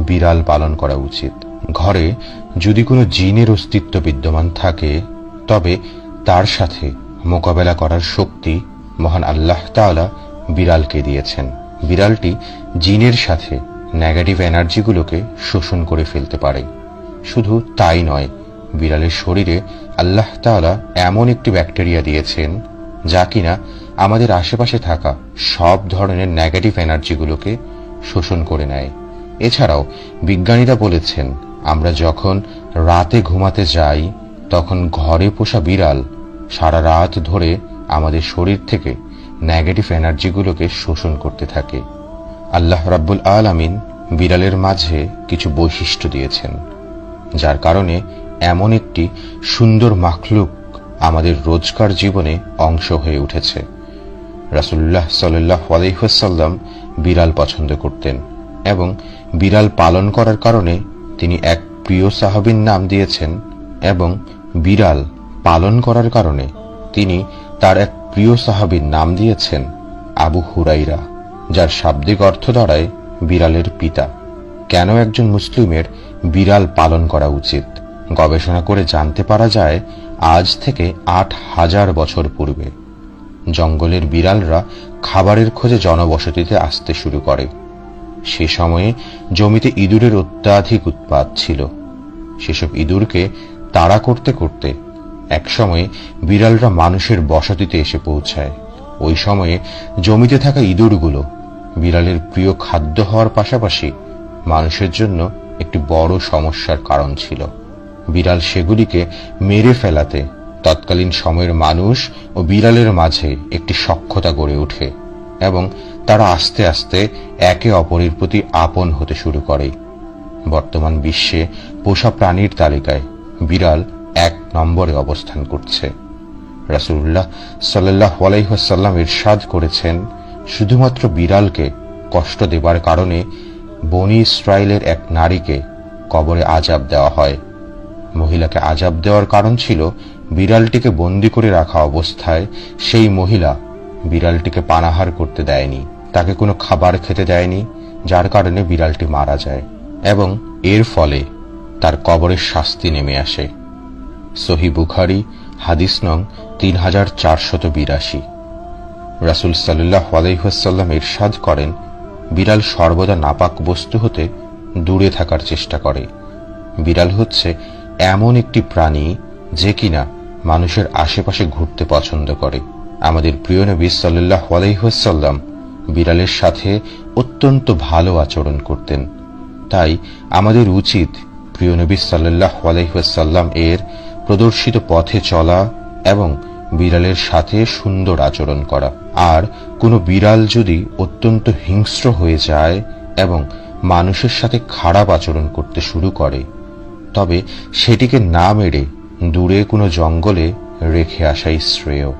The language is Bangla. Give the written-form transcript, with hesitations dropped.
বিড়াল পালন করা উচিত। ঘরে যদি কোনো জিনের অস্তিত্ব বিদ্যমান থাকে তবে তার সাথে মোকাবেলা করার শক্তি মহান আল্লাহ তাআলা বিড়ালকে দিয়েছেন। বিড়ালটি জিনের সাথে নেগেটিভ এনার্জিগুলোকে শোষণ করে ফেলতে পারে। শুধু তাই নয়, বিড়ালের শরীরে আল্লাহ তাআলা এমন একটি ব্যাকটেরিয়া দিয়েছেন যা কিনা আমাদের আশেপাশে থাকা সব ধরনের নেগেটিভ এনার্জিগুলোকে শোষণ করে নেয়। এছাড়াও বিজ্ঞানীরা বলেছেন, আমরা যখন রাতে ঘুমাতে যাই তখন ঘরে পোষা বিড়াল সারা রাত ধরে আমাদের শরীর থেকে নেগেটিভ এনার্জিগুলোকে শোষণ করতে থাকে। আল্লাহ রাব্বুল আলামিন বিড়ালের মাঝে কিছু বৈশিষ্ট্য দিয়েছেন, যার কারণে এমন একটি সুন্দর মাখলুক আমাদের রোজকার জীবনে অংশ হয়ে উঠেছে। রাসূলুল্লাহ সাল্লাল্লাহু আলাইহি ওয়াসাল্লাম বিড়াল পছন্দ করতেন এবং বিড়াল পালন করার কারণে তিনি এক প্রিয় সাহাবীর নাম দিয়েছেন, এবং বিড়াল পালন করার কারণে তিনি তার এক প্রিয় সাহাবীর নাম দিয়েছেন আবু হুরাইরা, যার শাব্দিক অর্থ দাঁড়ায় বিড়ালের পিতা। কেন একজন মুসলিমের বিড়াল পালন করা উচিত? গবেষণা করে জানতে পারা যায়, আজ থেকে ৮,০০০ বছর পূর্বে জঙ্গলের বিড়ালরা খাবারের খোঁজে জনবসতিতে আসতে শুরু করে। সে সময়ে জমিতে ইঁদুরের অত্যাধিক উৎপাত ছিল। সেসব ইঁদুরকে তাড়া করতে করতে একসময়ে বিড়ালরা মানুষের বসতিতে এসে পৌঁছায়। ওই সময়ে জমিতে থাকা ইঁদুরগুলো বিড়ালের প্রিয় খাদ্য হওয়ার পাশাপাশি মানুষের জন্য একটি বড় সমস্যার কারণ ছিল। বিড়াল সেগুলিকে মেরে ফেলাতে তৎকালীন সময়ের মানুষ ও বিড়ালের মাঝে একটি সখ্যতা গড়ে ওঠে এবং তারা আস্তে আস্তে একে অপরের প্রতি আপন হতে শুরু করে। বর্তমান বিশ্বে পোষা প্রাণীর তালিকায় বিড়াল ১ নম্বরে অবস্থান করছে। রাসূলুল্লাহ সাল্লাল্লাহু আলাইহি ওয়াসাল্লাম ইরশাদ করেছেন, শুধুমাত্র বিড়ালকে কষ্ট দেবার কারণে বনী ইসরাইলের এক নারীকে কবরে আযাব দেওয়া হয়। মহিলাকে আযাব দেওয়ার কারণ ছিল বিড়ালটিকে বন্দী করে রাখা অবস্থায় সেই মহিলা বিড়ালটিকে পানাহার করতে দেয়নি, তাকে কোনো খাবার খেতে দেয়নি, যার কারণে বিড়ালটি মারা যায় এবং এর ফলে তার কবরের শাস্তি নেমে আসে। সহিহ বুখারী হাদিস নং ৩৪৮২। রাসূল সাল্লাল্লাহু আলাইহি ওয়াসাল্লাম ইরশাদ করেন, বিড়াল সর্বদা নাপাক বস্তু হতে দূরে থাকার চেষ্টা করে। বিড়াল হচ্ছে এমন একটি প্রাণী যে কিনা মানুষের আশেপাশে ঘুরতে পছন্দ করে। আমাদের প্রিয় নবী সাল্লাল্লাহু আলাইহি ওয়াসাল্লাম বিড়ালের সাথে অত্যন্ত ভালো আচরণ করতেন। তাই আমাদের উচিত প্রিয় নবী সাল্লাল্লাহু আলাইহি ওয়াসাল্লাম এর প্রদর্শিত পথে চলা এবং বিড়ালের সাথে সুন্দর আচরণ করা। আর কোনো বিড়াল যদি অত্যন্ত হিংস্র হয়ে যায় এবং মানুষের সাথে খারাপ আচরণ করতে শুরু করে, তবে সেটিকে না মেরে দূরে কোনো জঙ্গলে রেখে আসাই শ্রেয়।